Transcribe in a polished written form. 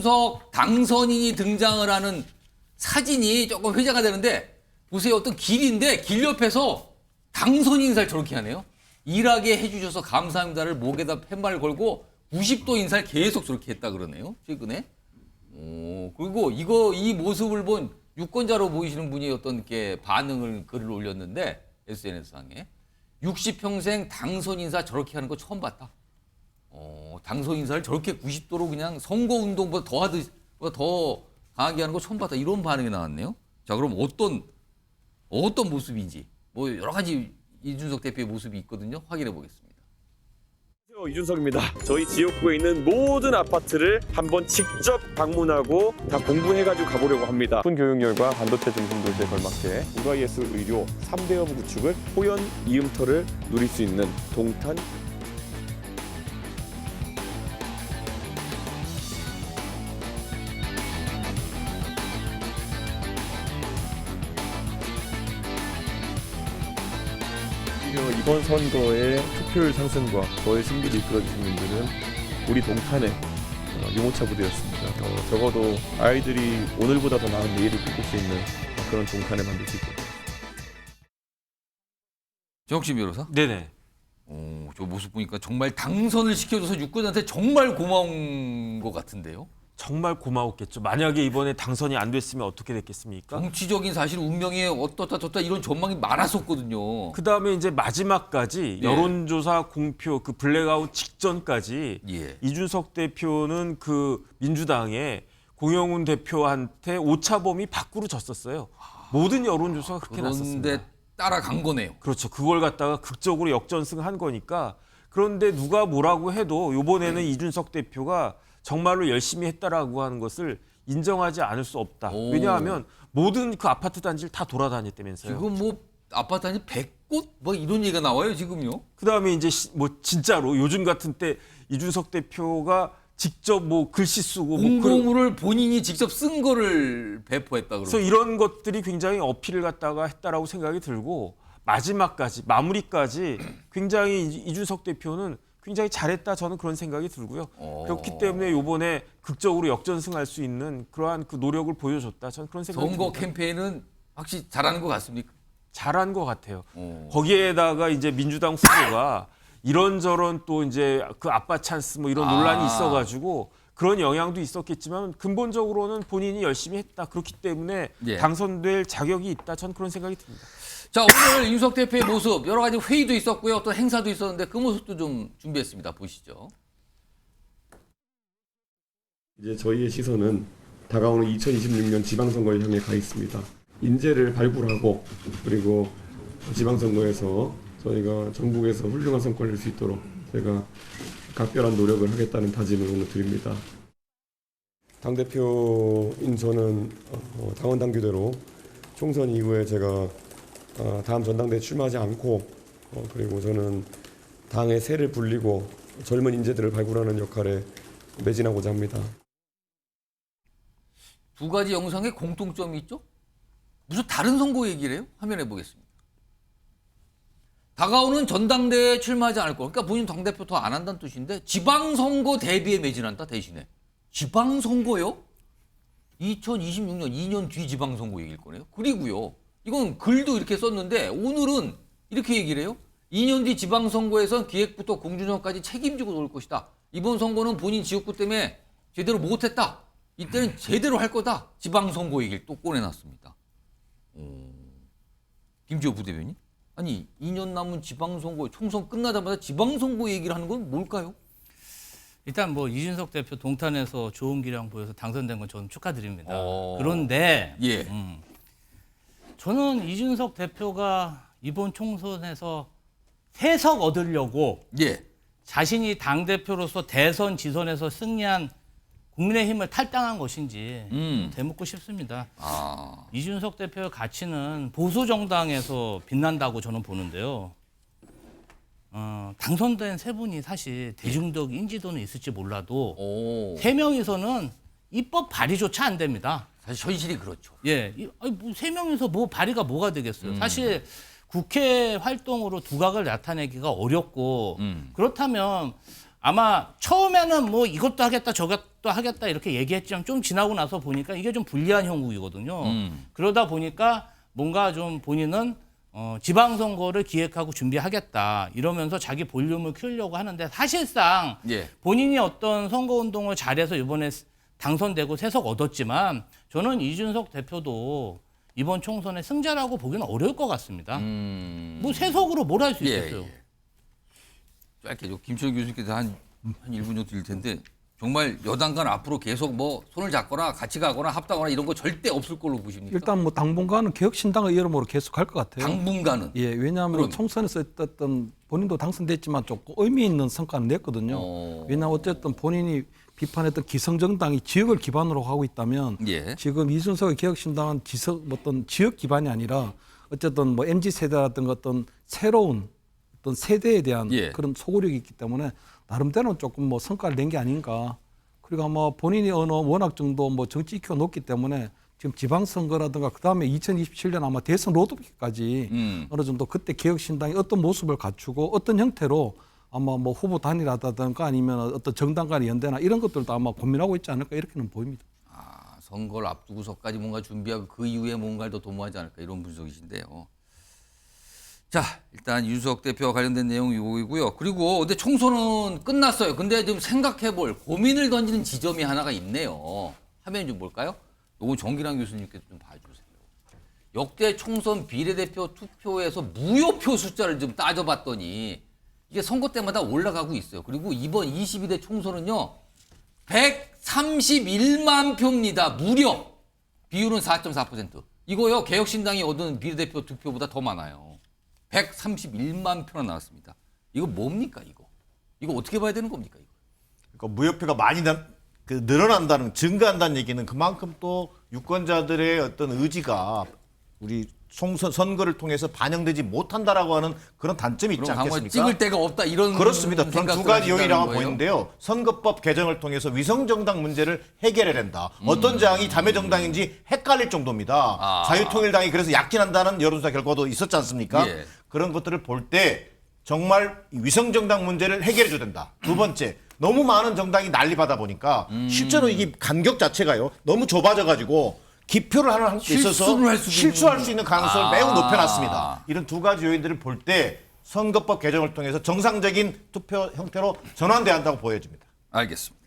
이준석 당선인이 등장을 하는 사진이 조금 회자가 되는데 보세요. 어떤 길인데 길 옆에서 당선인 인사를 저렇게 하네요. 일하게 해주셔서 감사합니다를 목에다 팻말 걸고 90도 인사를 계속 저렇게 했다 그러네요. 최근에. 그리고 이 모습을 본 유권자로 보이시는 분이 어떤 게 반응을 글을 올렸는데 SNS상에 60평생 당선 인사 저렇게 하는 거 처음 봤다. 당선 인사를 저렇게 90도로 그냥 선거 운동보다 더 강하게 하는 거 처음 봤다. 이런 반응이 나왔네요. 자, 그럼 어떤 모습인지 뭐 여러 가지 이준석 대표의 모습이 있거든요. 확인해 보겠습니다. 안녕하세요, 이준석입니다. 저희 지역구에 있는 모든 아파트를 한번 직접 방문하고 다 공부해가지고 가보려고 합니다. 높은 교육열과 반도체 중심 도시에 걸맞게 UIS 의료 3대 허브 구축을 호연 이음터를 누릴 수 있는 동탄 이번 선거의 투표율 상승과 저의 승리를 이끌어주신 분들은 우리 동탄의 유모차 부대였습니다. 적어도 아이들이 오늘보다 더 나은 내일을 꿈꿀 수 있는 그런 동탄을 만들 수 있겠습니다. 정혁신 변호사? 네네. 저 모습 보니까 정말 당선을 시켜줘서 유권자한테 정말 고마운 것 같은데요. 정말 고마웠겠죠. 만약에 이번에 당선이 안 됐으면 어떻게 됐겠습니까? 정치적인 사실 운명에 어떻다 저렇다 이런 전망이 많았었거든요. 그다음에 이제 마지막까지 예. 여론조사 공표 그 블랙아웃 직전까지 예. 이준석 대표는 그 민주당의 공영훈 대표한테 오차범위 밖으로 졌었어요. 모든 여론조사가 그렇게 났었습니다. 그런데 따라간 거네요. 그렇죠. 그걸 갖다가 극적으로 역전승한 거니까. 그런데 누가 뭐라고 해도 이번에는 이준석 대표가 정말로 열심히 했다라고 하는 것을 인정하지 않을 수 없다. 왜냐하면 모든 그 아파트 단지를 다 돌아다녔다면서요. 지금 뭐 아파트 단지 100곳 뭐 이런 얘기가 나와요 지금요. 그다음에 이제 뭐 진짜로 요즘 같은 때 이준석 대표가 직접 뭐 글씨 쓰고 공보물을 본인이 직접 쓴 거를 배포했다 그러고. 그래서 이런 것들이 굉장히 어필을 갖다가 했다라고 생각이 들고 마지막까지 마무리까지 굉장히 이준석 대표는 굉장히 잘했다 저는 그런 생각이 들고요. 그렇기 때문에 이번에 극적으로 역전승할 수 있는 그러한 그 노력을 보여줬다 저는 그런 생각이 선거 듭니다. 캠페인은 확실히 잘하는 것 같습니까? 잘한 것 같아요. 거기에다가 이제 민주당 후보가 이런저런 또 이제 그 아빠 찬스 뭐 이런 논란이 있어가지고 그런 영향도 있었겠지만 근본적으로는 본인이 열심히 했다. 그렇기 때문에 예. 당선될 자격이 있다. 저는 그런 생각이 듭니다. 자, 오늘 이준석 대표의 모습 여러 가지 회의도 있었고요. 또 행사도 있었는데 그 모습도 좀 준비했습니다. 보시죠. 이제 저희의 시선은 다가오는 2026년 지방선거를 향해 가 있습니다. 인재를 발굴하고 그리고 지방선거에서 저희가 전국에서 훌륭한 성과를 낼 수 있도록 제가 각별한 노력을 하겠다는 다짐을 오늘 드립니다. 당대표인 저는 당원 당규대로 총선 이후에 제가 다음 전당대회 출마하지 않고 그리고 저는 당의 새를 불리고 젊은 인재들을 발굴하는 역할에 매진하고자 합니다. 두 가지 영상에 공통점이 있죠? 무슨 다른 선거 얘기를 해요? 화면에 보겠습니다. 다가오는 전당대회에 출마하지 않을 거. 그러니까 본인 당대표 더 안 한다는 뜻인데 지방선거 대비에 매진한다 대신에. 지방선거요? 2026년 2년 뒤 지방선거 얘기일 거네요. 그리고요. 이건 글도 이렇게 썼는데 오늘은 이렇게 얘기를 해요. 2년 뒤 지방선거에선 기획부터 공준정까지 책임지고 놀 것이다. 이번 선거는 본인 지역구 때문에 제대로 못했다. 이때는 제대로 할 거다. 지방선거 얘기를 또 꺼내놨습니다. 김지호 부대변인? 아니 2년 남은 지방선거 총선 끝나자마자 지방선거 얘기를 하는 건 뭘까요? 일단 뭐 이준석 대표 동탄에서 좋은 기량 보여서 당선된 건 저는 축하드립니다. 그런데 예. 저는 이준석 대표가 이번 총선에서 세석 얻으려고 예. 자신이 당대표로서 대선 지선에서 승리한 국민의힘을 탈당한 것인지 되묻고 싶습니다. 이준석 대표의 가치는 보수 정당에서 빛난다고 저는 보는데요. 당선된 세 분이 사실 대중적 인지도는 있을지 몰라도 세 명이서는 입법 발의조차 안 됩니다. 사실 현실이 그렇죠. 예, 뭐 세 명이서 뭐 발의가 뭐가 되겠어요. 사실 국회 활동으로 두각을 나타내기가 어렵고 그렇다면 아마 처음에는 뭐 이것도 하겠다 저것도 하겠다 이렇게 얘기했지만 좀 지나고 나서 보니까 이게 좀 불리한 형국이거든요. 그러다 보니까 뭔가 좀 본인은 지방선거를 기획하고 준비하겠다 이러면서 자기 볼륨을 키우려고 하는데 사실상 예. 본인이 어떤 선거운동을 잘해서 이번에 당선되고 세석 얻었지만 저는 이준석 대표도 이번 총선의 승자라고 보기는 어려울 것 같습니다. 뭐 세석으로 뭘 할 수 있겠어요. 예. 짧게 김철 교수님께서 한 1분 정도 드릴 텐데 정말 여당간 앞으로 계속 뭐 손을 잡거나 같이 가거나 합당하거나 이런 거 절대 없을 걸로 보십니까? 일단 뭐 당분간은 개혁신당의 이름으로 계속 갈 것 같아요. 당분간은. 예, 왜냐하면 그럼. 총선에서 어떤 본인도 당선됐지만 조금 의미 있는 성과는 냈거든요. 왜냐하면 어쨌든 본인이 비판했던 기성정당이 지역을 기반으로 하고 있다면 예. 지금 이준석의 개혁신당은 어떤 지역 기반이 아니라 어쨌든 뭐 MZ 세대라든가 어떤 새로운 어떤 세대에 대한 예. 그런 소구력이 있기 때문에 나름대로는 조금 뭐 성과를 낸 게 아닌가. 그리고 아마 본인이 워낙 정도 뭐 정치 IQ가 높기 때문에 지금 지방선거라든가 그다음에 2027년 아마 대선 로드맵까지 어느 정도 그때 개혁신당이 어떤 모습을 갖추고 어떤 형태로 아마 뭐 후보 단일화라든가 아니면 어떤 정당 간의 연대나 이런 것들도 아마 고민하고 있지 않을까 이렇게는 보입니다. 아, 선거를 앞두고서까지 뭔가 준비하고 그 이후에 뭔가를 더 도모하지 않을까 이런 분석이신데요. 자, 일단 윤석 대표와 관련된 내용이 이거이고요. 그리고 근데 총선은 끝났어요. 근데 좀 생각해볼 고민을 던지는 지점이 하나가 있네요. 화면이 좀 볼까요? 이거 정기랑 교수님께서 좀 봐주세요. 역대 총선 비례대표 투표에서 무효표 숫자를 좀 따져봤더니 이게 선거 때마다 올라가고 있어요. 그리고 이번 22대 총선은요. 131만 표입니다. 무려. 비율은 4.4%. 이거요. 개혁신당이 얻은 비례대표 투표보다 더 많아요. 131만 표나 나왔습니다. 이거 뭡니까 이거? 이거 어떻게 봐야 되는 겁니까 이거? 그러니까 무효표가 많이 늘어난다는 증가한다는 얘기는 그만큼 또 유권자들의 어떤 의지가 우리 총선 선거를 통해서 반영되지 못한다라고 하는 그런 단점이 있지 그럼 강화 않겠습니까? 찍을 데가 없다 이런 그렇습니다. 저는 두 가지 요인이라고 거예요? 보이는데요. 선거법 개정을 통해서 위성정당 문제를 해결해야 된다. 어떤 당이 자매정당인지 헷갈릴 정도입니다. 아. 자유통일당이 그래서 약진한다는 여론조사 결과도 있었지 않습니까? 예. 그런 것들을 볼 때 정말 위성정당 문제를 해결해 줘야 된다. 두 번째, 너무 많은 정당이 난립하다 보니까 실제로 이게 간격 자체가요. 너무 좁아져가지고 기표를 하는 데 있어서 실수를 할 수도 실수할 있는- 수 있는 가능성을 아. 매우 높여놨습니다. 이런 두 가지 요인들을 볼 때 선거법 개정을 통해서 정상적인 투표 형태로 전환돼야 한다고 보여집니다. 알겠습니다.